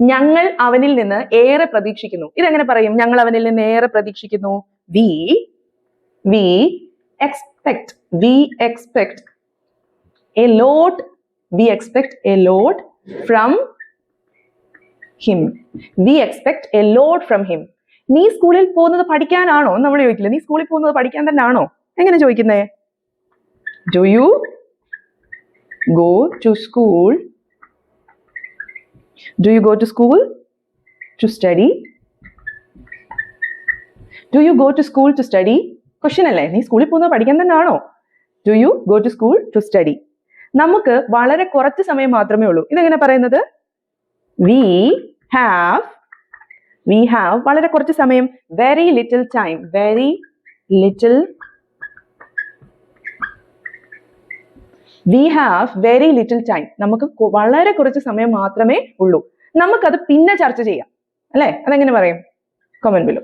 ഞങ്ങൾ അവനിൽ നിന്ന് ഏറെ പ്രതീക്ഷിക്കുന്നു. ഇതെങ്ങനെ പറയും? ഞങ്ങൾ അവനിൽ നിന്ന് ഏറെ പ്രതീക്ഷിക്കുന്നു. we expect a lot from him. we expect a lot from him. നീ സ്കൂളിൽ പോകുന്നത് പഠിക്കാനാണോ? നമ്മൾ ചോദിക്കില്ല. നീ സ്കൂളിൽ പോകുന്നത് പഠിക്കാൻ തന്നെ ആണോ? എങ്ങനെ ചോദിക്കുന്നേ? do you go to school to study? do you go to school to study? Question അല്ലേ? നീ സ്കൂളിൽ പോകുന്നത് പഠിക്കാൻ തന്നെ ആണോ? do you go to school to study? നമുക്ക് വളരെ കുറച്ച് സമയം മാത്രമേ ഉള്ളൂ. ഇതെങ്ങനെ പറയുന്നത്? we have വളരെ കുറച്ച് സമയം. very little time. we have very little time. നമുക്ക് വളരെ കുറച്ച് സമയം മാത്രമേ ഉള്ളൂ. നമുക്കത് പിന്നെ ചർച്ച ചെയ്യാം അല്ലേ? അതെങ്ങനെ പറയും? Comment below.